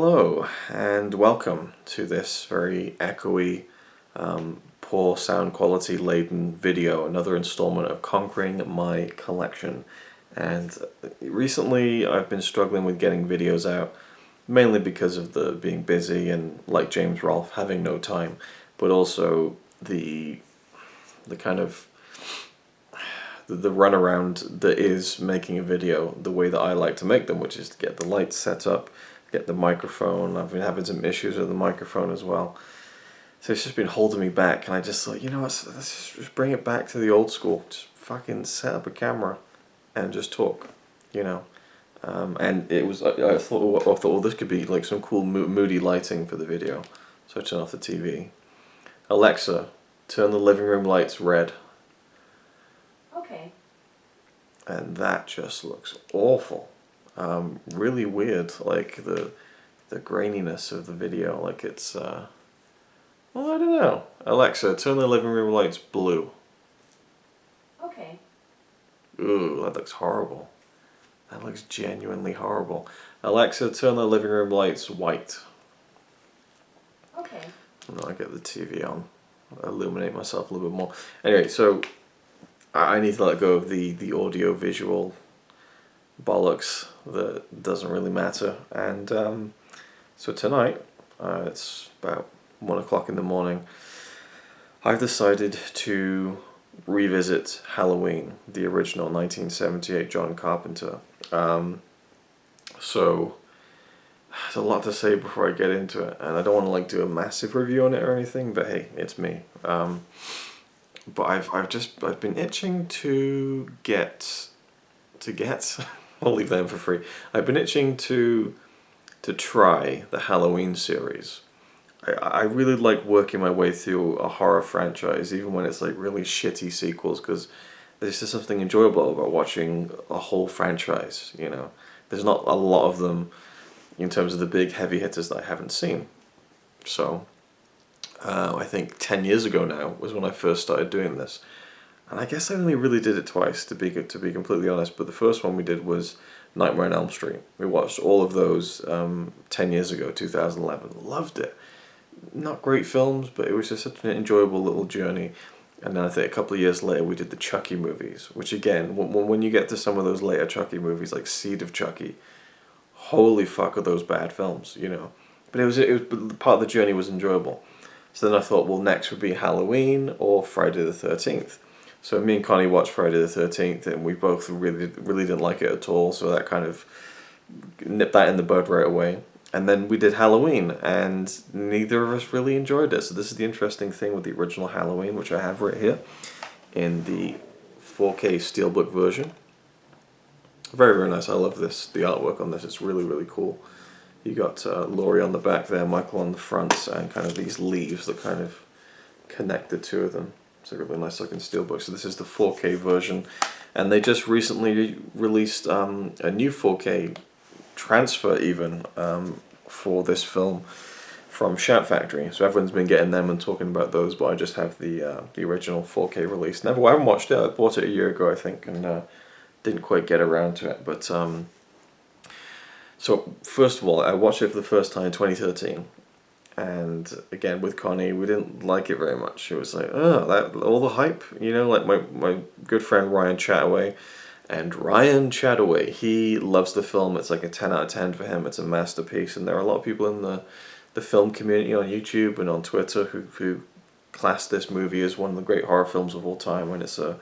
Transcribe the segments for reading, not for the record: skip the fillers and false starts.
Hello and welcome to this very echoey, poor sound quality laden video, another installment of Conquering My Collection. And recently I've been struggling with getting videos out, mainly because of the being busy and, like James Rolfe, having no time, but also the kind of the runaround that is making a video the way that I like to make them, which is to get the lights set up, get the microphone. I've been having some issues with the microphone as well, so it's just been holding me back. And I just thought, you know what, let's just bring it back to the old school. Just fucking set up a camera and just talk, you know. And it was, I thought, well, this could be like some cool moody lighting for the video. So I turn off the TV. Alexa, turn the living room lights red. Okay. And that just looks awful. Really weird, like the graininess of the video, like it's, well, I don't know. Alexa, turn the living room lights blue. Okay. Ooh, that looks horrible. That looks genuinely horrible. Alexa, turn the living room lights white. Okay. And then I get the TV on, illuminate myself a little bit more. Anyway, so I need to let go of the audio visual bollocks that doesn't really matter. And so tonight, it's about 1 o'clock in the morning, I've decided to revisit Halloween, the original 1978 John Carpenter. So there's a lot to say before I get into it, and I don't want to like do a massive review on it or anything, but hey, it's me. But I've been itching to get I'll leave that in for free. I've been itching to try the Halloween series. I really like working my way through a horror franchise, even when it's like really shitty sequels, because there's just something enjoyable about watching a whole franchise, you know. There's not a lot of them in terms of the big heavy hitters that I haven't seen. So I think 10 years ago now was when I first started doing this. And I guess I only really did it twice, to be completely honest. But the first one we did was Nightmare on Elm Street. We watched all of those 10 years ago, 2011. Loved it. Not great films, but it was just such an enjoyable little journey. And then I think a couple of years later we did the Chucky movies, which again, when you get to some of those later Chucky movies, like Seed of Chucky, holy fuck are those bad films, you know. But it was part of the journey was enjoyable. So then I thought, well, next would be Halloween or Friday the 13th. So me and Connie watched Friday the 13th, and we both really didn't like it at all, so that kind of nipped that in the bud right away. And then we did Halloween, and neither of us really enjoyed it. So this is the interesting thing with the original Halloween, which I have right here in the 4K Steelbook version. Very, very nice. I love this. The artwork on this is really, really cool. You got Laurie on the back there, Michael on the front, and kind of these leaves that kind of connect the two of them. It's a really nice looking steelbook. So this is the 4K version, and they just recently released a new 4K transfer even for this film from Shout Factory. So everyone's been getting them and talking about those, but I just have the original 4K release. I haven't watched it. I bought it a year ago, I think, and didn't quite get around to it. But so first of all, I watched it for the first time in 2013. And again, with Connie, we didn't like it very much. It was like, oh, that all the hype, you know, like my good friend Ryan Chataway. And Ryan Chataway, he loves the film. It's like a 10 out of 10 for him. It's a masterpiece. And there are a lot of people in the film community on YouTube and on Twitter who class this movie as one of the great horror films of all time, when it's a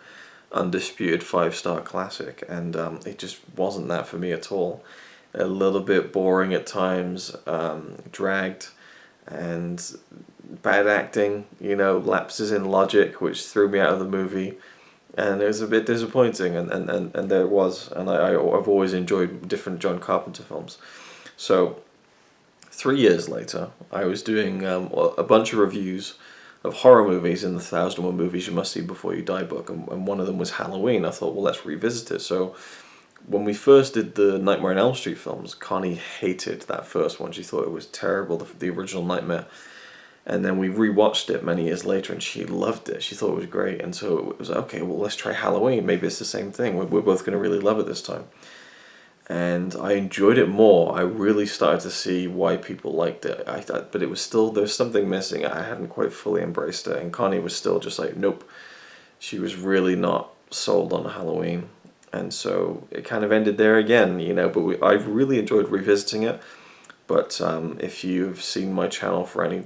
undisputed 5-star classic. And it just wasn't that for me at all. A little bit boring at times, dragged, and bad acting, you know, lapses in logic, which threw me out of the movie, and it was a bit disappointing, and there it was, and I've always enjoyed different John Carpenter films. So 3 years later, I was doing a bunch of reviews of horror movies in the 1,001 Movies You Must See Before You Die book, and one of them was Halloween. I thought, well, let's revisit it. So when we first did the Nightmare on Elm Street films, Connie hated that first one. She thought it was terrible, the original Nightmare. And then we rewatched it many years later, and she loved it. She thought it was great. And so it was, okay, well, let's try Halloween. Maybe it's the same thing. We're both going to really love it this time. and I enjoyed it more. I really started to see why people liked it. But it was still, there's something missing. I hadn't quite fully embraced it, and Connie was still just like, nope. She was really not sold on Halloween, and so it kind of ended there again, you know. But I really enjoyed revisiting it. But if you've seen my channel for any,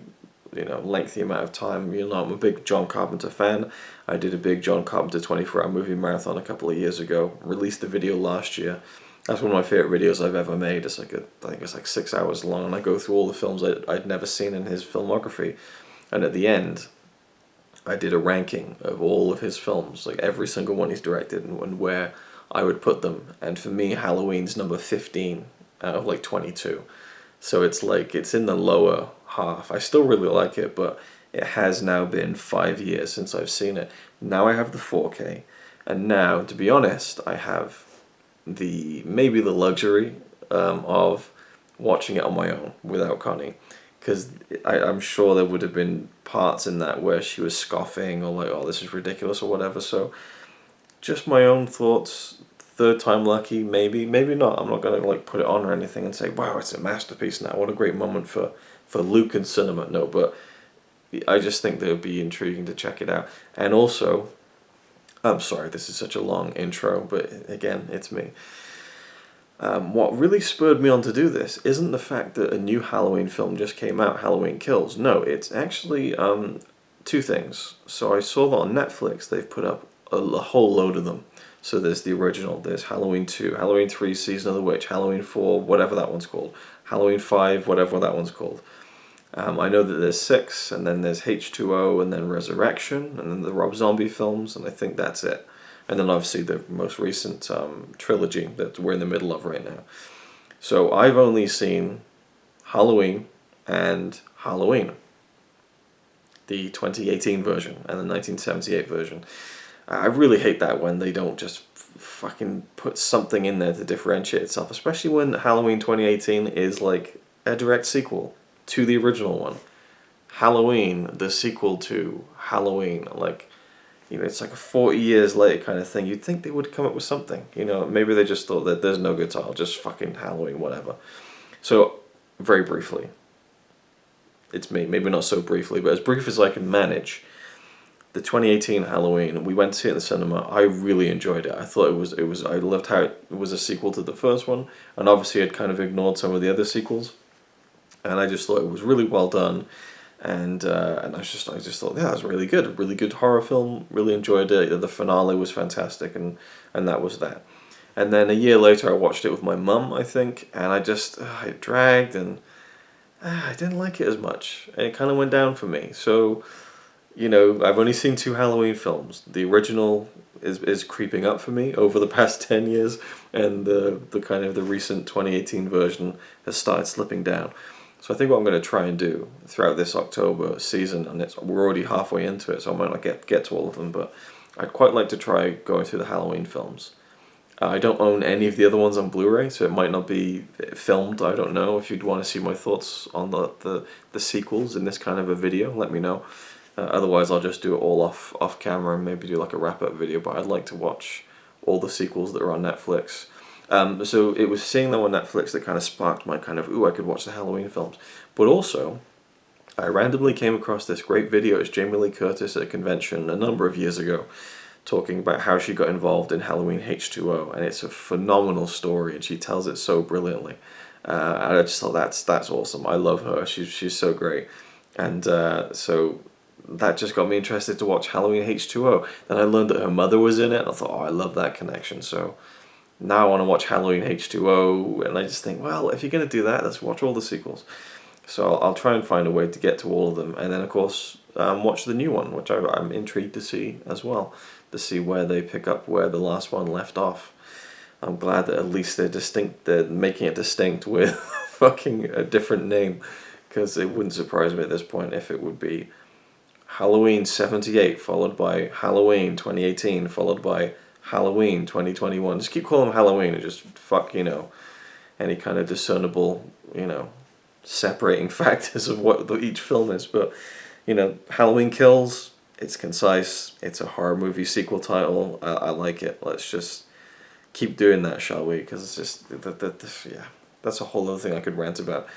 you know, lengthy amount of time, you know I'm a big John Carpenter fan. I did a big John Carpenter 24-hour movie marathon a couple of years ago. Released the video last year. That's one of my favorite videos I've ever made. It's like I think it's like 6 hours long, and I go through all the films I'd never seen in his filmography, and at the end, I did a ranking of all of his films, like every single one he's directed, and where I would put them. And for me, Halloween's number 15 out of like 22. So it's like, it's in the lower half. I still really like it, but it has now been 5 years since I've seen it. Now I have the 4K, and now, to be honest, I have maybe the luxury of watching it on my own without Connie, because I'm sure there would have been parts in that where she was scoffing or like, oh, this is ridiculous or whatever. So just my own thoughts. Third time lucky, maybe not. I'm not gonna like put it on or anything and say, wow, it's a masterpiece now, what a great moment for Luke in cinema. No, but I just think that it would be intriguing to check it out. And also, I'm sorry, this is such a long intro, but again, it's me. What really spurred me on to do this isn't the fact that a new Halloween film just came out, Halloween Kills. No, it's actually two things. So I saw that on Netflix they've put up a whole load of them. So there's the original, there's Halloween 2, Halloween 3, Season of the Witch, Halloween 4, whatever that one's called, Halloween 5, whatever that one's called. I know that there's 6, and then there's H2O, and then Resurrection, and then the Rob Zombie films, and I think that's it. And then obviously the most recent trilogy that we're in the middle of right now. So I've only seen Halloween and Halloween, the 2018 version and the 1978 version. I really hate that when they don't just fucking put something in there to differentiate itself, especially when Halloween 2018 is like a direct sequel to the original one. Halloween, the sequel to Halloween, like, you know, it's like a 40 years later kind of thing. You'd think they would come up with something, you know, maybe they just thought that there's no good title, just fucking Halloween, whatever. So, very briefly, it's me, maybe not so briefly, but as brief as I can manage. The 2018 Halloween, we went to see it in the cinema. I really enjoyed it. I thought I loved how it was a sequel to the first one, and obviously I'd kind of ignored some of the other sequels, and I just thought it was really well done, and I just thought, yeah, it was really good horror film. Really enjoyed it. The finale was fantastic, and that was that. And then a year later, I watched it with my mum, I think, and it dragged, and I didn't like it as much, and it kind of went down for me. So, you know, I've only seen 2 Halloween films. The original is creeping up for me over the past 10 years, and the kind of the recent 2018 version has started slipping down. So I think what I'm going to try and do throughout this October season, and we're already halfway into it, so I might not get to all of them, but I'd quite like to try going through the Halloween films. I don't own any of the other ones on Blu-ray, so it might not be filmed. I don't know. If you'd want to see my thoughts on the sequels in this kind of a video, let me know. Otherwise, I'll just do it all off camera and maybe do like a wrap-up video, but I'd like to watch all the sequels that are on Netflix. So it was seeing them on Netflix that kind of sparked my kind of, ooh, I could watch the Halloween films. But also, I randomly came across this great video. It's Jamie Lee Curtis at a convention a number of years ago, talking about how she got involved in Halloween H2O, and it's a phenomenal story, and she tells it so brilliantly. And I just thought that's awesome. I love her. She's so great, and so that just got me interested to watch Halloween H2O. Then I learned that her mother was in it, and I thought, oh, I love that connection. So now I want to watch Halloween H2O, and I just think, well, if you're going to do that, let's watch all the sequels. So I'll try and find a way to get to all of them, and then of course watch the new one, which I'm intrigued to see as well, to see where they pick up where the last one left off. I'm glad that at least they're making it distinct with fucking a different name, because it wouldn't surprise me at this point if it would be Halloween 78 followed by Halloween 2018 followed by Halloween 2021. Just keep calling them Halloween and just fuck, you know, any kind of discernible, you know, separating factors of what each film is. But, you know, Halloween Kills, it's concise, it's a horror movie sequel title, I like it. Let's just keep doing that, shall we? Because it's just yeah, that's a whole other thing I could rant about.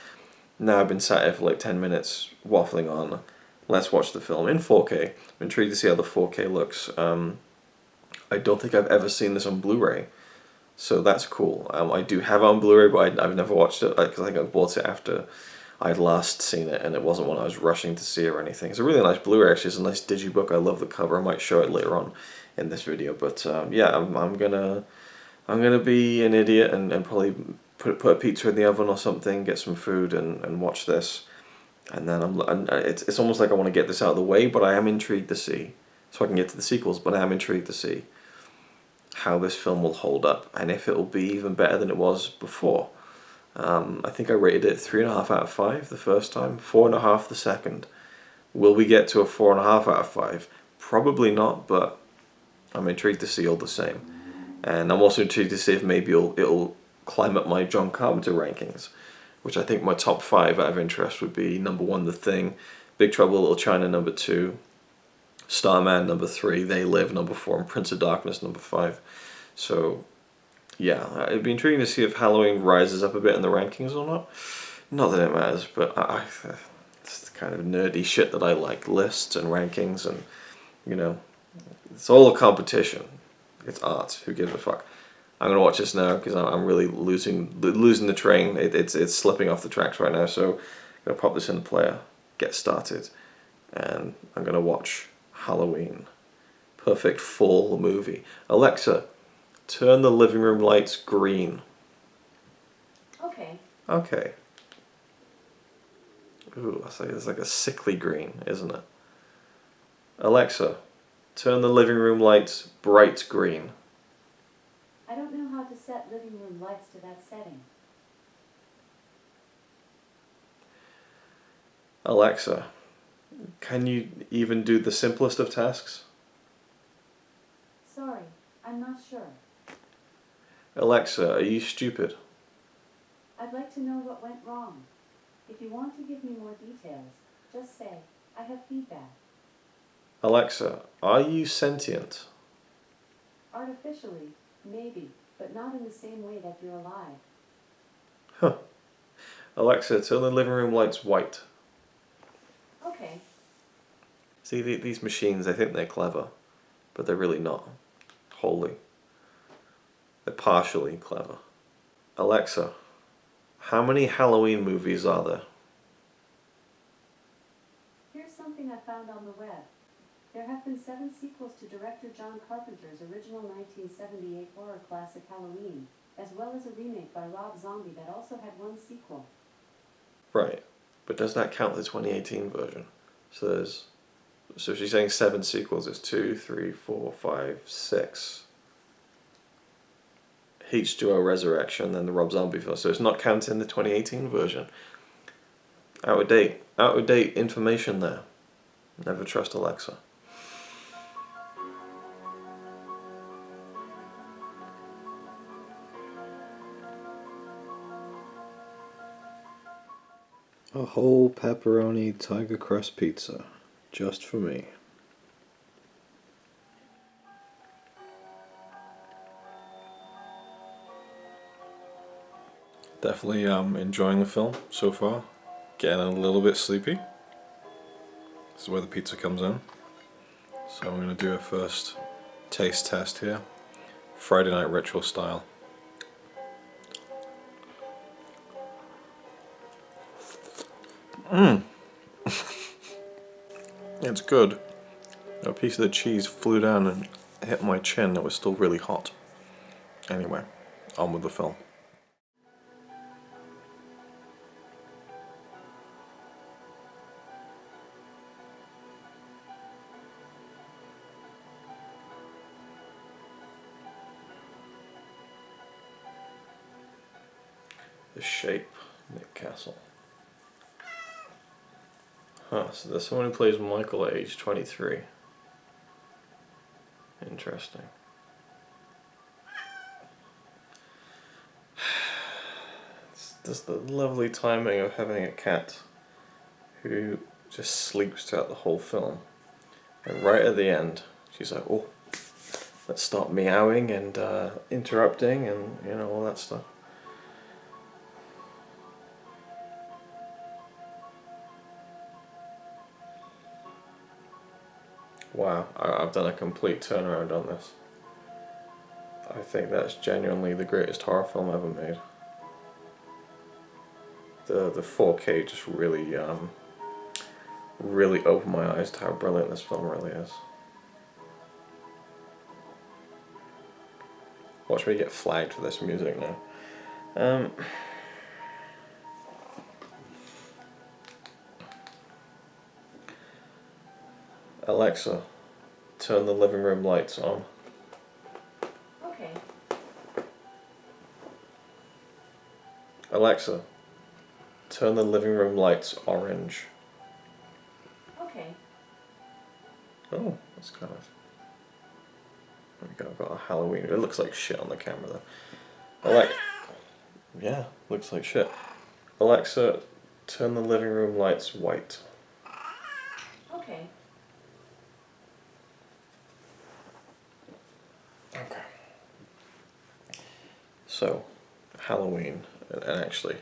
Now I've been sat here for like 10 minutes waffling on. Let's watch the film in 4K. I'm intrigued to see how the 4K looks. I don't think I've ever seen this on Blu-ray, so that's cool. I do have it on Blu-ray, but I've never watched it because I think I bought it after I'd last seen it, and it wasn't one I was rushing to see or anything. It's a really nice Blu-ray. Actually, it's a nice digibook. I love the cover. I might show it later on in this video, but yeah, I'm gonna be an idiot and probably put a pizza in the oven or something, get some food, and watch this. And then it's almost like I want to get this out of the way, but I am intrigued to see, so I can get to the sequels. But I am intrigued to see how this film will hold up, and if it will be even better than it was before. I think I rated it 3.5 out of 5 the first time, 4.5 the second. Will we get to a 4.5 out of 5? Probably not, but I'm intrigued to see all the same. And I'm also intrigued to see if maybe it'll climb up my John Carpenter rankings, which I think my top 5 out of interest would be number 1, The Thing, Big Trouble in Little China number 2, Starman number 3, They Live number 4, and Prince of Darkness number 5. So yeah, it'd be intriguing to see if Halloween rises up a bit in the rankings or not. Not that it matters, but it's the kind of nerdy shit that I like. Lists and rankings, and you know, it's all a competition. It's art. Who gives a fuck? I'm gonna watch this now because I'm really losing the train. It's slipping off the tracks right now. So I'm gonna pop this in the player, get started, and I'm gonna watch Halloween. Perfect fall movie. Alexa, turn the living room lights green. Okay. Okay. Ooh, it's like a sickly green, isn't it? Alexa, turn the living room lights bright green. I don't know how to set living room lights to that setting. Alexa, can you even do the simplest of tasks? Sorry, I'm not sure. Alexa, are you stupid? I'd like to know what went wrong. If you want to give me more details, just say, I have feedback. Alexa, are you sentient? Artificially, maybe, but not in the same way that you're alive. Huh. Alexa, turn the living room lights white. Okay. See, these machines, they think they're clever, but they're really not. Wholly. They're partially clever. Alexa, how many Halloween movies are there? Here's something I found on the web. There have been 7 sequels to director John Carpenter's original 1978 horror classic Halloween, as well as a remake by Rob Zombie that also had 1 sequel. Right, but does that count the 2018 version? So she's saying 7 sequels. It's 2, 3, 4, 5, 6. H2O Resurrection, then the Rob Zombie film. So it's not counting the 2018 version. Out of date information there. Never trust Alexa. A whole pepperoni tiger crust pizza, just for me. Definitely enjoying the film so far. Getting a little bit sleepy. This is where the pizza comes in. So I'm going to do a first taste test here. Friday Night Ritual style. It's good. A piece of the cheese flew down and hit my chin. It was still really hot. Anyway, on with the film. The Shape, Nick Castle. Huh, so there's someone who plays Michael at age 23. Interesting. It's just the lovely timing of having a cat who just sleeps throughout the whole film. And right at the end, she's like, oh, Let's start meowing and interrupting and all that stuff. Wow, I've done a complete turnaround on this. I think that's genuinely the greatest horror film ever made. The 4K just really really opened my eyes to how brilliant this film really is. Watch me get flagged for this music now. Alexa, turn the living room lights on. Okay. Alexa, turn the living room lights orange. Okay. Oh, that's kind of... There we go, I've got a Halloween. It looks like shit on the camera though. Yeah, looks like shit. Alexa, turn the living room lights white. Okay. Okay. So, Halloween, and actually,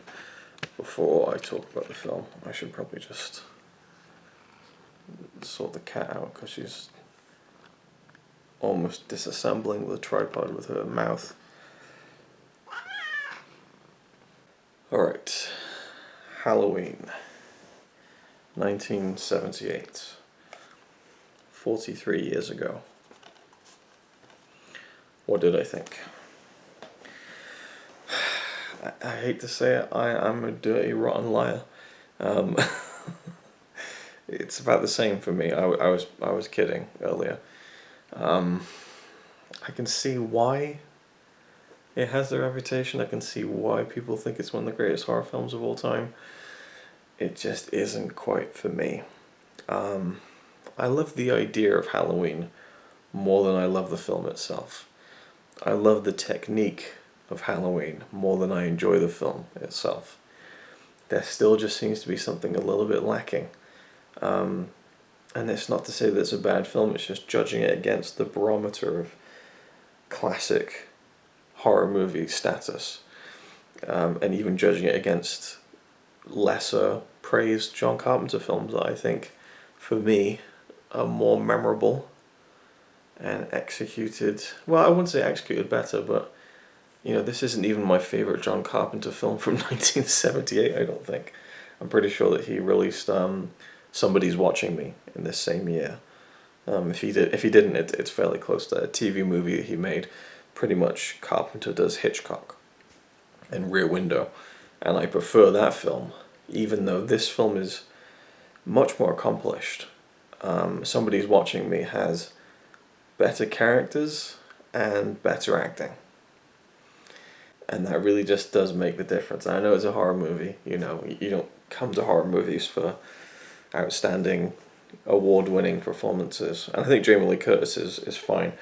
before I talk about the film, I should probably just sort the cat out because she's almost disassembling the tripod with her mouth. Alright, Halloween, 1978, 43 years ago. What did I think? I hate to say it, I'm a dirty, rotten liar. It's about the same for me. I was kidding earlier. I can see why it has the reputation. I can see why people think it's one of the greatest horror films of all time. It just isn't quite for me. I love the idea of Halloween more than I love the film itself. I love the technique of Halloween more than I enjoy the film itself. There still just seems to be something a little bit lacking. And it's not to say that it's a bad film, it's just judging it against the barometer of classic horror movie status. And even judging it against lesser praised John Carpenter films that I think, for me, are more memorable and executed, well, I wouldn't say executed better, but this isn't even my favourite John Carpenter film from 1978, I don't think. I'm pretty sure that he released Somebody's Watching Me in this same year. If he didn't, it's fairly close to a TV movie that he made. Pretty much Carpenter does Hitchcock and Rear Window, and I prefer that film, even though this film is much more accomplished. Somebody's Watching Me has better characters and better acting. And that really just does make the difference. I know it's a horror movie, you don't come to horror movies for outstanding, award-winning performances. And I think Jamie Lee Curtis is fine.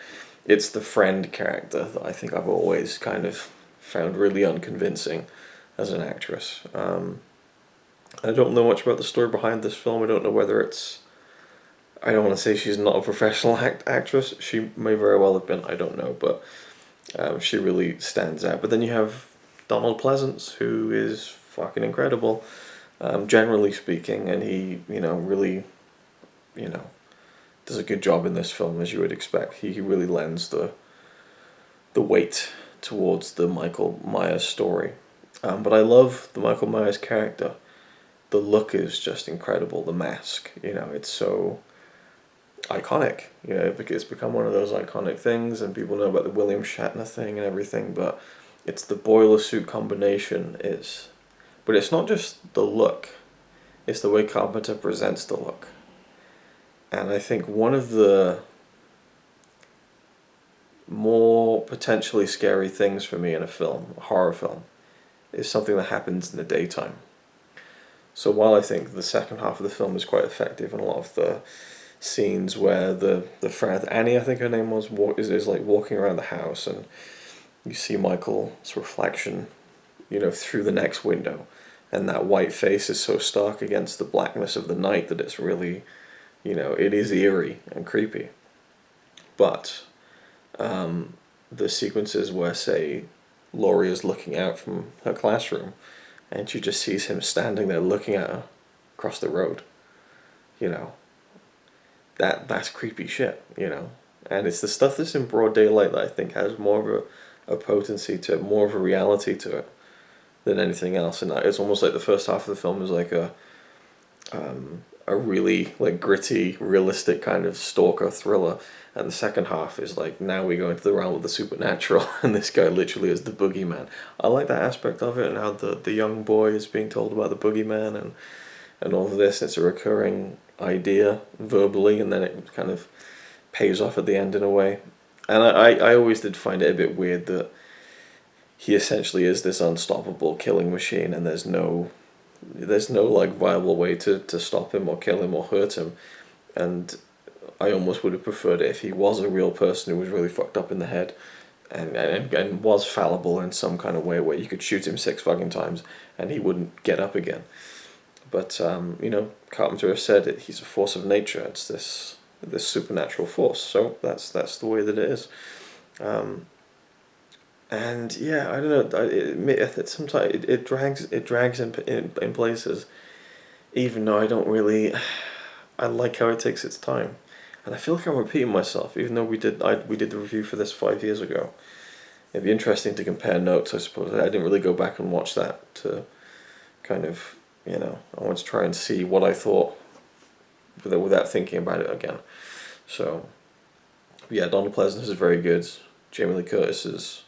It's the friend character that I think I've always kind of found really unconvincing as an actress. I don't know much about the story behind this film. I don't know whether it's... I don't want to say she's not a professional actress. She may very well have been, I don't know, but she really stands out. But then you have Donald Pleasance, who is fucking incredible, generally speaking, and he, really, does a good job in this film, as you would expect. He really lends the weight towards the Michael Myers story. But I love the Michael Myers character. The look is just incredible. The mask, it's so iconic, because it's become one of those iconic things, and people know about the William Shatner thing and everything, but it's the boiler suit combination but it's not just the look, it's the way Carpenter presents the look. And I think one of the more potentially scary things for me in a film, a horror film, is something that happens in the daytime. So while I think the second half of the film is quite effective, and a lot of the scenes where the friend, Annie, I think her name was, is like walking around the house, and you see Michael's reflection, through the next window, and that white face is so stark against the blackness of the night that it's really, it is eerie and creepy. But the sequences where, say, Laurie is looking out from her classroom, and she just sees him standing there looking at her across the road. You know, that's creepy shit. You know, and it's the stuff that's in broad daylight that I think has more of a potency to it, more of a reality to it than anything else. And it's almost like the first half of the film is like a really like gritty, realistic kind of stalker thriller, and the second half is like, now we go into the realm of the supernatural, and this guy literally is the boogeyman. I like that aspect of it, and how the young boy is being told about the boogeyman and all of this. It's a recurring idea verbally, and then it kind of pays off at the end in a way. And I always did find it a bit weird that he essentially is this unstoppable killing machine, and there's no like viable way to stop him or kill him or hurt him. And I almost would have preferred it if he was a real person who was really fucked up in the head and was fallible in some kind of way where you could shoot him 6 fucking times and he wouldn't get up again. But you know, Carpenter has said it, he's a force of nature. It's this supernatural force. So that's the way that it is. And yeah, I don't know. Sometimes it drags in places, even though I don't really. I like how it takes its time, and I feel like I'm repeating myself. Even though we did the review for this 5 years ago. It'd be interesting to compare notes, I suppose. I didn't really go back and watch that to kind of, you know, I want to try and see what I thought without thinking about it again. So yeah, Donald Pleasence is very good. Jamie Lee Curtis is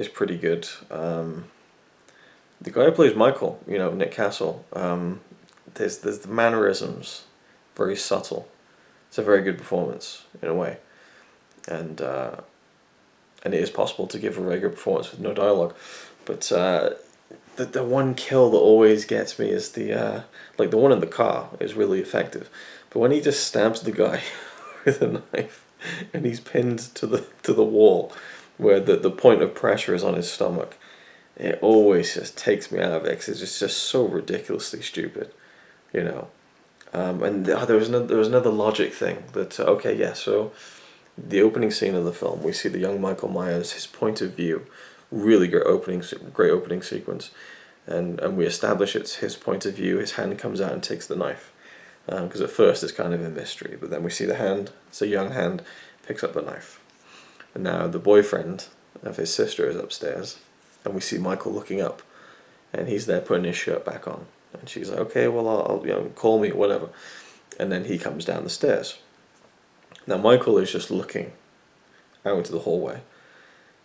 pretty good. The guy who plays Michael, you know, Nick Castle, there's the mannerisms, very subtle. It's a very good performance in a way, and it is possible to give a very good performance with no dialogue. But the one kill that always gets me is the like the one in the car is really effective, but when he just stabs the guy with a knife and he's pinned to the wall, where the point of pressure is on his stomach, it always just takes me out of it, because it's just so ridiculously stupid, you know. And there was another logic thing that okay, yeah, so the opening scene of the film, we see the young Michael Myers, his point of view, really great opening sequence, and we establish it's his point of view. His hand comes out and takes the knife, because at first it's kind of a mystery, but then we see the hand. It's a young hand, picks up the knife. And now the boyfriend of his sister is upstairs, and we see Michael looking up, and he's there putting his shirt back on, and she's like, okay, well, I'll you know, call me, whatever. And then he comes down the stairs. Now Michael is just looking out into the hallway,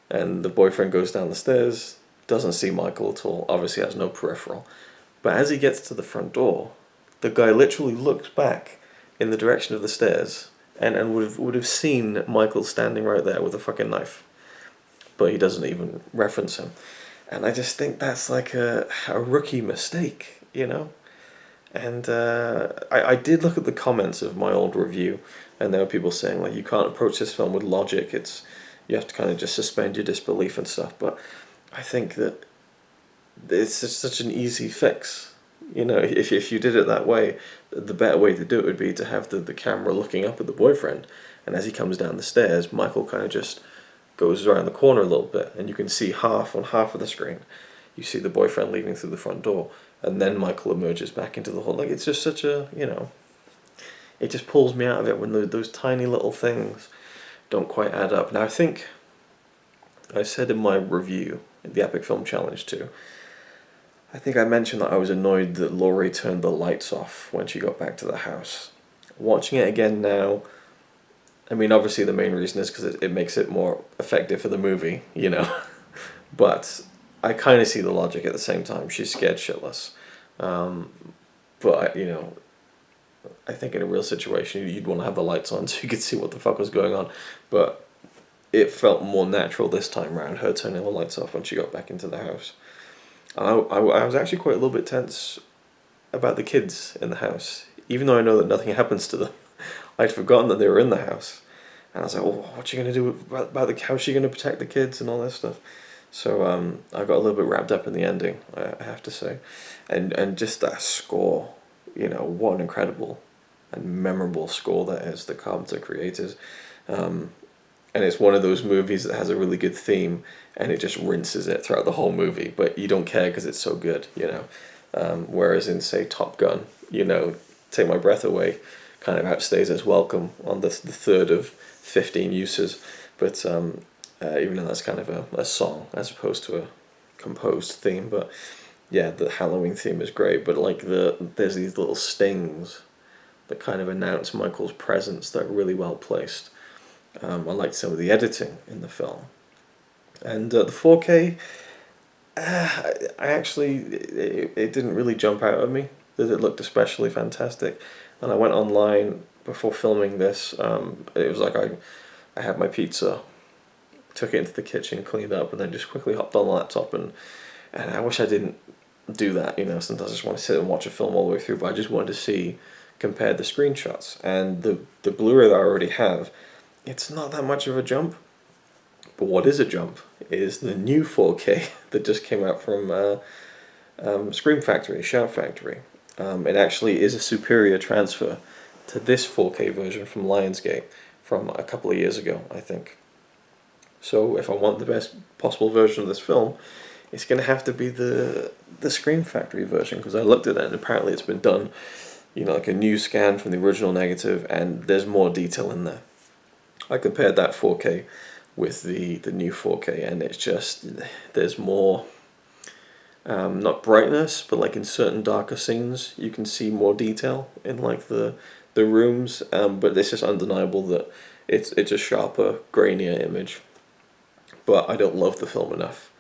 and the boyfriend goes down the stairs, doesn't see Michael at all, obviously has no peripheral. But as he gets to the front door, the guy literally looks back in the direction of the stairs, and would have seen Michael standing right there with a fucking knife. But he doesn't even reference him. And I just think that's like a rookie mistake, you know? And I did look at the comments of my old review, and there were people saying, like, you can't approach this film with logic, you have to kind of just suspend your disbelief and stuff. But I think that it's just such an easy fix. You know, if you did it that way, the better way to do it would be to have the camera looking up at the boyfriend, and as he comes down the stairs, Michael kind of just goes around the corner a little bit, and you can see half of the screen. You see the boyfriend leaving through the front door, and then Michael emerges back into the hall. Like, it's just such a, you know, it just pulls me out of it when those tiny little things don't quite add up. Now, I think I said in my review, the Epic Film Challenge too, I think I mentioned that I was annoyed that Laurie turned the lights off when she got back to the house. Watching it again now, I mean, obviously the main reason is because it makes it more effective for the movie, you know. But I kind of see the logic at the same time. She's scared shitless. But, you know, I think in a real situation you'd want to have the lights on so you could see what the fuck was going on. But it felt more natural this time around, her turning the lights off when she got back into the house. I was actually quite a little bit tense about the kids in the house, even though I know that nothing happens to them. I'd forgotten that they were in the house, and I was like, "Oh, what's she gonna do about the? How's she gonna protect the kids and all this stuff?" So I got a little bit wrapped up in the ending, I have to say, and just that score, you know, what an incredible and memorable score that is that Carpenter created. and it's one of those movies that has a really good theme, and it just rinses it throughout the whole movie, but you don't care because it's so good, you know. Whereas in, say, Top Gun, you know, Take My Breath Away kind of outstays its welcome on the third of 15 uses. But even though that's kind of a song as opposed to a composed theme. But yeah, the Halloween theme is great. But like there's these little stings that kind of announce Michael's presence that are really well placed. I liked some of the editing in the film. And the 4K, I actually, it didn't really jump out at me that it looked especially fantastic. And I went online before filming this. It was like I had my pizza, took it into the kitchen, cleaned up, and then just quickly hopped on the laptop. And I wish I didn't do that, you know. Sometimes I just want to sit and watch a film all the way through, but I just wanted to see, compare the screenshots. And the Blu-ray that I already have, it's not that much of a jump. But what is a jump is the new 4K that just came out from Scream Factory, Shout Factory. It actually is a superior transfer to this 4K version from Lionsgate from a couple of years ago, I think. So if I want the best possible version of this film, it's going to have to be the Scream Factory version, because I looked at it and apparently it's been done, you know, like a new scan from the original negative, and there's more detail in there. I compared that 4K with the new 4K, and it's just, there's more, not brightness, but like in certain darker scenes you can see more detail in like the rooms, but it's just undeniable that it's a sharper, grainier image. But I don't love the film enough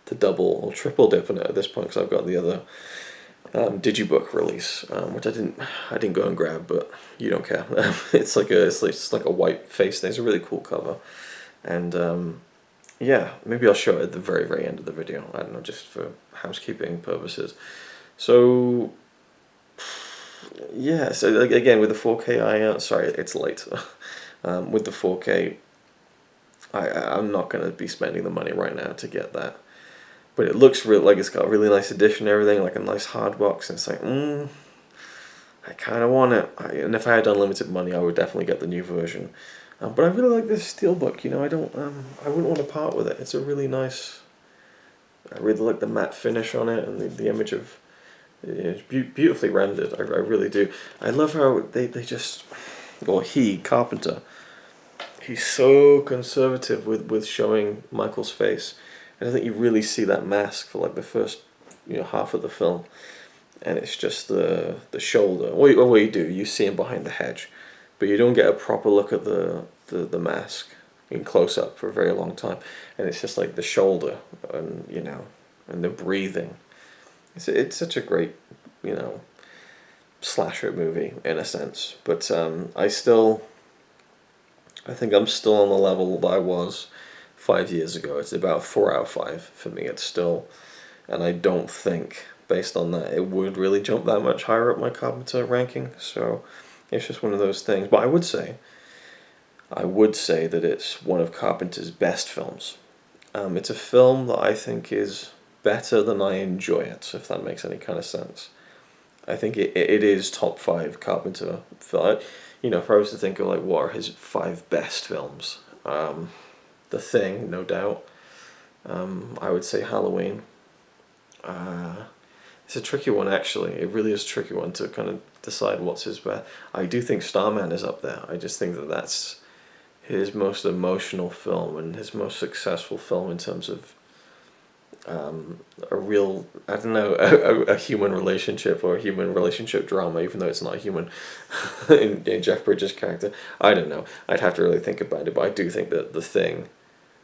to double or triple dip in it at this point, because I've got the other Digibook release, which I didn't go and grab, but you don't care. It's like a white face thing. It's a really cool cover. And yeah, maybe I'll show it at the very, very end of the video. I don't know, just for housekeeping purposes. So yeah, so again with the 4K, sorry, it's late. With the 4K, I'm not going to be spending the money right now to get that. But it looks like it's got a really nice edition and everything, like a nice hard box, and it's like, I kind of want it. And if I had unlimited money, I would definitely get the new version. But I really like this steelbook. You know, I wouldn't want to part with it. It's a really nice. I really like the matte finish on it, and the image of it's beautifully rendered. I really do. I love how they just, or Carpenter, he's so conservative with showing Michael's face, and I think you really see that mask for like the first, you know, half of the film, and it's just the shoulder. What you do, you see him behind the hedge, but you don't get a proper look at the mask in close up for a very long time, and it's just like the shoulder, and you know, and the breathing. It's such a great, you know, slasher movie in a sense. But I think I'm still on the level that I was 5 years ago. It's about 4 out of 5 for me. It's still, and I don't think based on that it would really jump that much higher up my Carpenter ranking. So it's just one of those things. But I would say that it's one of Carpenter's best films. It's a film that I think is better than I enjoy it, if that makes any kind of sense. I think it is top 5 Carpenter film. You know, if I was to think of like what are his 5 best films, The Thing, no doubt. I would say Halloween. It's a tricky one, actually. It really is a tricky one to kind of decide what's his best. I do think Starman is up there. I just think that that's his most emotional film and his most successful film in terms of a real, I don't know, a human relationship or a human relationship drama, even though it's not human in Jeff Bridges' character. I don't know. I'd have to really think about it, but I do think that The Thing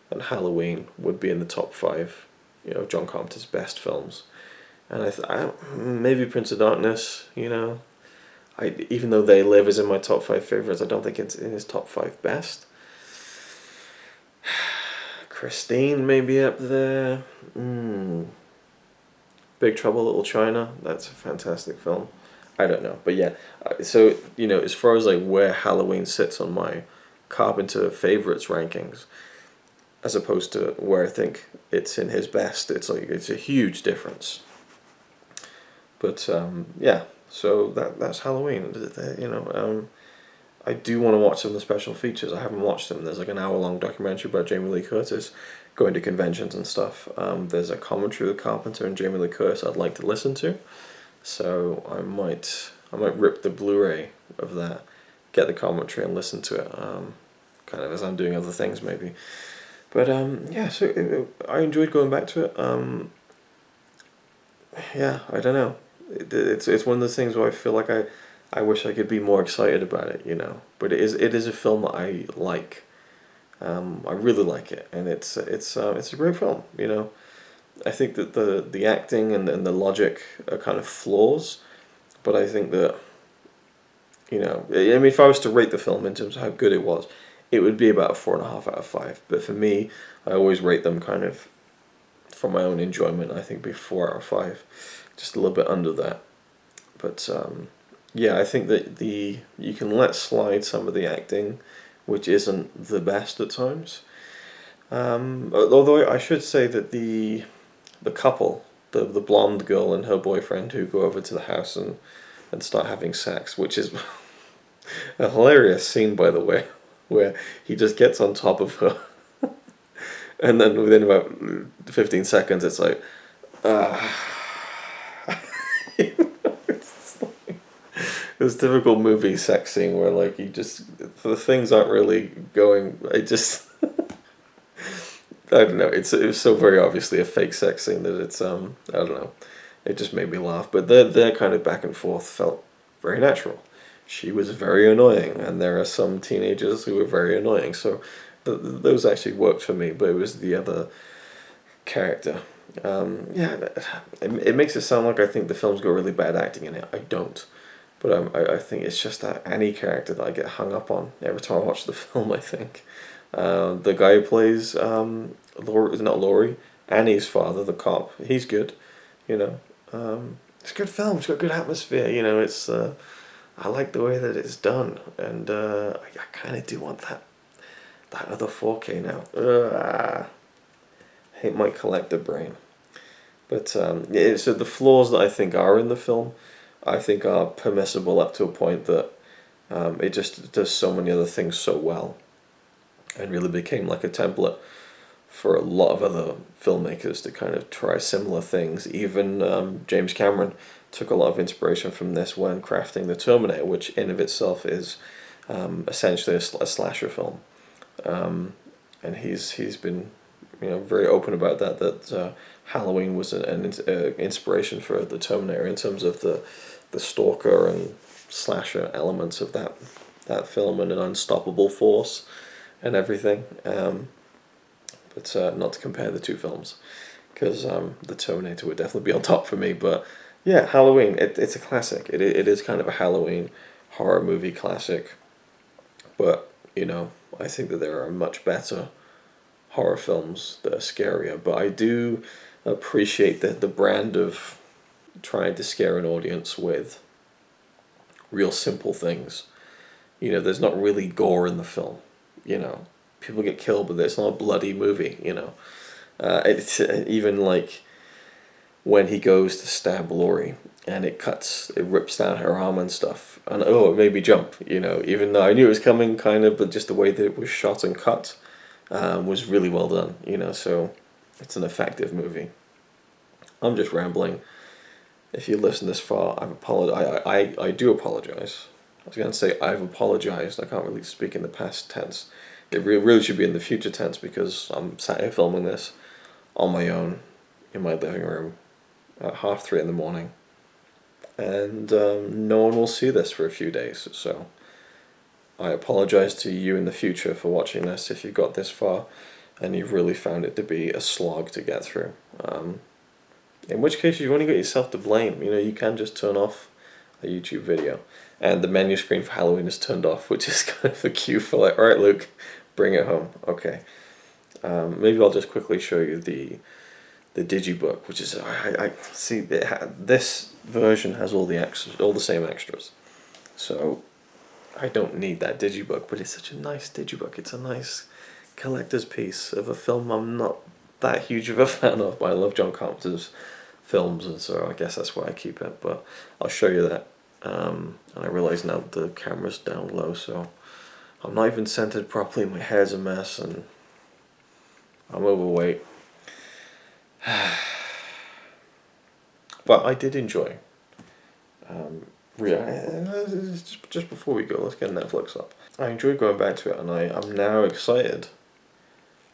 and Halloween would be in the top 5, you know, John Carpenter's best films. And maybe Prince of Darkness, you know. Even though They Live is in my top 5 favorites, I don't think it's in his top 5 best. Christine may be up there. Big Trouble Little China, that's a fantastic film. I don't know, but yeah. So, you know, as far as like where Halloween sits on my Carpenter favorites rankings, as opposed to where I think it's in his best, it's a huge difference. But yeah, so that's Halloween. You know, I do want to watch some of the special features. I haven't watched them. There's like an hour-long documentary about Jamie Lee Curtis going to conventions and stuff. There's a commentary with Carpenter and Jamie Lee Curtis I'd like to listen to. So I might rip the Blu-ray of that, get the commentary and listen to it, kind of as I'm doing other things maybe. But yeah, so I enjoyed going back to it. Yeah, I don't know. It's one of those things where I feel like I wish I could be more excited about it, you know. But it is a film that I like. I really like it, and it's a great film, you know. I think that the acting and the logic are kind of flaws, but I think that, you know, I mean, if I was to rate the film in terms of how good it was, it would be about 4.5 out of 5. But for me, I always rate them kind of for my own enjoyment. I think be 4 out of 5, just a little bit under that. But yeah, I think that you can let slide some of the acting, which isn't the best at times. Although I should say that the couple, the blonde girl and her boyfriend who go over to the house and start having sex, which is a hilarious scene, by the way, where he just gets on top of her, and then within about 15 seconds, it's like, it's like this typical movie sex scene where like the things aren't really going. I don't know. It was so very obviously a fake sex scene that it's I don't know. It just made me laugh. But their kind of back and forth felt very natural. She was very annoying, and there are some teenagers who were very annoying. So those actually worked for me. But it was the other character. Yeah, it makes it sound like I think the film's got really bad acting in it. I don't. But I think it's just that Annie character that I get hung up on every time I watch the film, I think. The guy who plays not Laurie, Annie's father, the cop, he's good, you know. It's a good film, it's got good atmosphere, you know, it's, I like the way that it's done, and I kind of do want that other 4K now. Hate my collector brain. But yeah, so the flaws that I think are in the film, I think are permissible up to a point that it just does so many other things so well, and really became like a template for a lot of other filmmakers to kind of try similar things. Even James Cameron took a lot of inspiration from this when crafting The Terminator, which in of itself is essentially a slasher film. And he's been, you know, very open about that Halloween was an inspiration for The Terminator in terms of the stalker and slasher elements of that film, and an unstoppable force and everything. But not to compare the two films, because The Terminator would definitely be on top for me. But yeah, Halloween, it's a classic. It is kind of a Halloween horror movie classic. But, you know, I think that there are much better horror films that are scarier. But I do appreciate the brand of trying to scare an audience with real simple things. You know, there's not really gore in the film. You know, people get killed, but it's not a bloody movie. You know, it's even like when he goes to stab Laurie and it rips down her arm and stuff, and it made me jump. You know, even though I knew it was coming, kind of, but just the way that it was shot and cut was really well done. You know, so it's an effective movie. I'm just rambling. If you listen this far, I do apologize. I was going to say I've apologized. I can't really speak in the past tense. It really should be in the future tense, because I'm sat here filming this on my own in my living room at 3:30 in the morning. And no one will see this for a few days. So I apologize to you in the future for watching this if you got this far and you've really found it to be a slog to get through. In which case, you've only got yourself to blame. You know, you can just turn off a YouTube video. And the menu screen for Halloween is turned off, which is kind of a cue for like, alright Luke, bring it home. Okay. Maybe I'll just quickly show you the digibook, which is, I see, this version has all the extras, all the same extras. So, I don't need that digibook, but it's such a nice digibook. It's a nice collector's piece of a film I'm not that huge of a fan of, but I love John Carpenter's films, and so I guess that's why I keep it. But I'll show you that. And I realize now the camera's down low, so I'm not even centered properly, my hair's a mess, and I'm overweight. But I did enjoy. Just before we go, let's get Netflix up. I enjoyed going back to it, and I'm now excited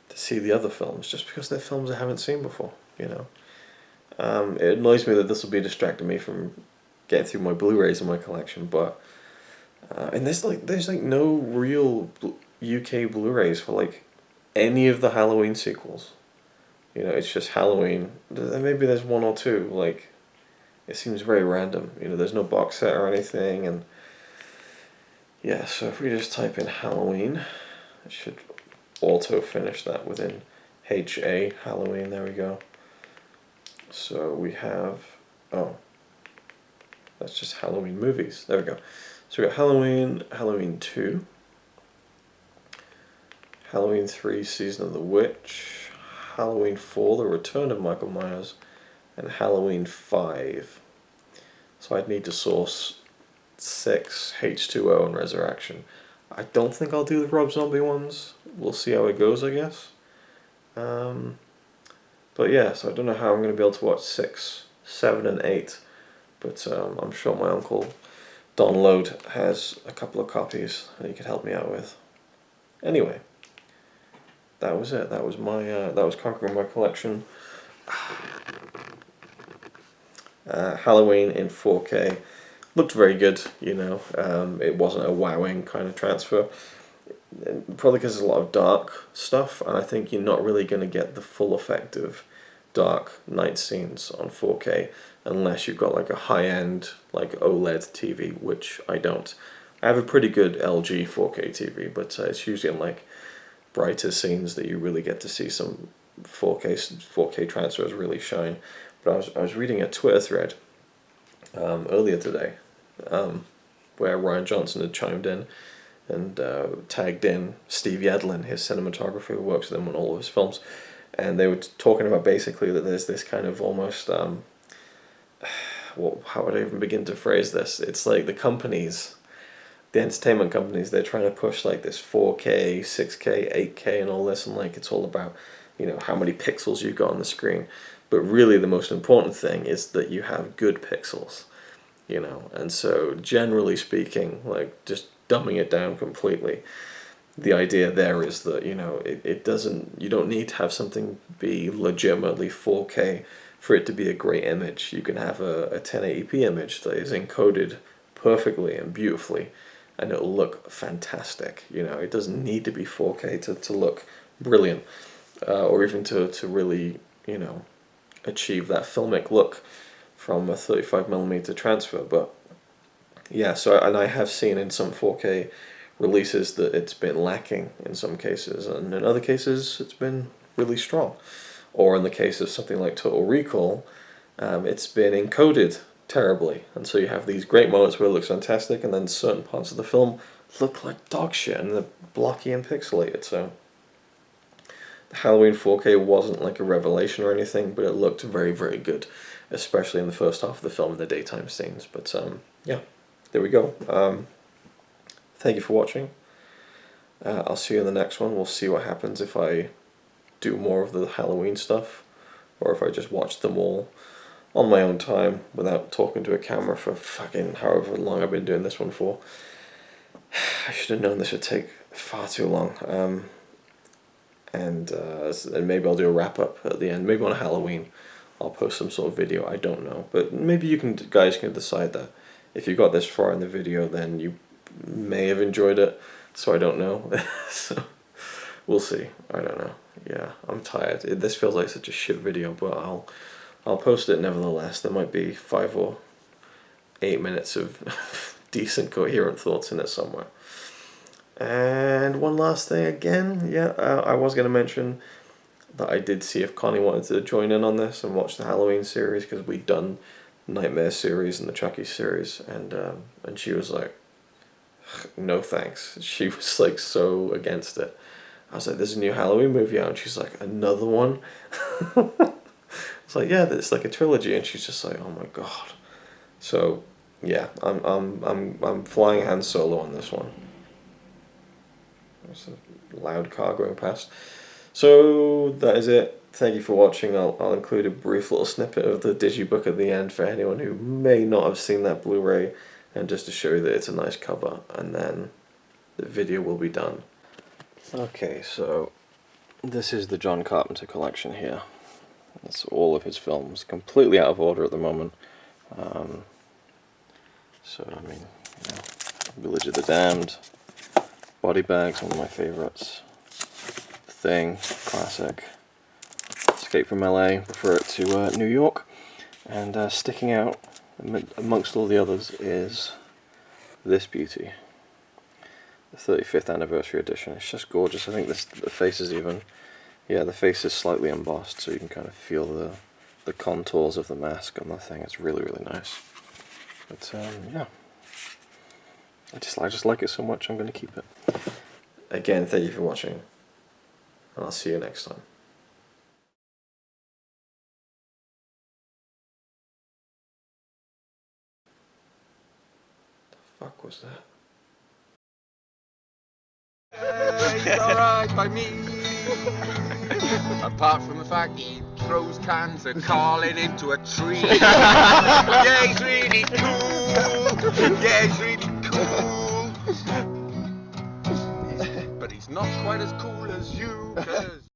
to see the other films, just because they're films I haven't seen before, you know. It annoys me that this will be distracting me from getting through my Blu-rays in my collection, but and there's no real UK Blu-rays for like any of the Halloween sequels. You know, it's just Halloween. Maybe there's one or two. Like, it seems very random. You know, there's no box set or anything, and yeah. So if we just type in Halloween, it should auto finish that within HA Halloween. There we go. So we have that's just Halloween movies. There we go. So we got Halloween, Halloween 2, Halloween 3, Season of the Witch, Halloween 4, The Return of Michael Myers, and Halloween 5. So I'd need to source 6, H2O, and Resurrection. I don't think I'll do the Rob Zombie ones. We'll see how it goes, I guess. But yeah, so I don't know how I'm going to be able to watch 6, 7, and 8. But I'm sure my uncle Don Lode has a couple of copies that he could help me out with. Anyway, that was it. That was my that was conquering my collection. Halloween in 4K looked very good. You know, it wasn't a wowing kind of transfer. Probably because there's a lot of dark stuff, and I think you're not really going to get the full effect of dark night scenes on 4K unless you've got like a high-end like OLED TV, which I don't. I have a pretty good LG 4K TV, but it's usually in like brighter scenes that you really get to see some 4K transfers really shine. But I was reading a Twitter thread earlier today where Ryan Johnson had chimed in and tagged in Steve Yedlin, his cinematographer who works with him on all of his films, and they were talking about basically that there's this kind of almost how would I even begin to phrase this? It's like the entertainment companies, they're trying to push like this 4K, 6K, 8K, and all this, and like it's all about, you know, how many pixels you've got on the screen. But really, the most important thing is that you have good pixels, you know. And so, generally speaking, like just dumbing it down completely, the idea there is that, you know, it doesn't, you don't need to have something be legitimately 4K for it to be a great image. You can have a 1080p image that is encoded perfectly and beautifully, and it'll look fantastic. You know, it doesn't need to be 4K to look brilliant, or even to really, you know, achieve that filmic look from a 35mm transfer. But yeah, so, and I have seen in some 4K releases that it's been lacking in some cases, and in other cases it's been really strong. Or in the case of something like Total Recall, it's been encoded terribly, and so you have these great moments where it looks fantastic, and then certain parts of the film look like dog shit and they're blocky and pixelated. So the Halloween 4K wasn't like a revelation or anything, but it looked very, very good, especially in the first half of the film in the daytime scenes. But yeah, there we go. Thank you for watching. I'll see you in the next one. We'll see what happens if I do more of the Halloween stuff, or if I just watch them all on my own time without talking to a camera for fucking however long I've been doing this one for. I should have known this would take far too long. And maybe I'll do a wrap up at the end. Maybe on Halloween I'll post some sort of video. I don't know, but maybe you guys can decide that. If you got this far in the video, then you may have enjoyed it. So I don't know. So we'll see. I don't know. Yeah, I'm tired. This feels like such a shit video, but I'll post it nevertheless. There might be 5 or 8 minutes of decent, coherent thoughts in it somewhere. And one last thing again, yeah, I was going to mention that I did see if Connie wanted to join in on this and watch the Halloween series, because we'd done Nightmare series and the Chucky series, and she was like, no thanks. She was like so against it. I was like, there's a new Halloween movie out, and she's like, another one? It's like, yeah, it's like a trilogy, and she's just like, oh my god. So yeah, I'm flying Han Solo on this one. There's a loud car going past. So that is it. Thank you for watching. I'll include a brief little snippet of the digibook at the end for anyone who may not have seen that Blu-ray, and just to show you that it's a nice cover, and then the video will be done. Okay, so this is the John Carpenter collection here. It's all of his films, completely out of order at the moment. So I mean, you know, Village of the Damned, Body Bags, one of my favorites. Thing, classic. Escape from LA, prefer it to New York. And sticking out amongst all the others is this beauty, the 35th anniversary edition. It's just gorgeous. I think the face is even, yeah, the face is slightly embossed, so you can kind of feel the contours of the mask on the thing. It's really, really nice. But yeah, I just like it so much. I'm going to keep it. Again, thank you for watching, and I'll see you next time. The fuck was that? It's alright by me. Apart from the fact he throws cans of Carlin into a tree. Yeah, he's really cool. Yeah, he's really cool. But he's not quite as cool as you, 'cause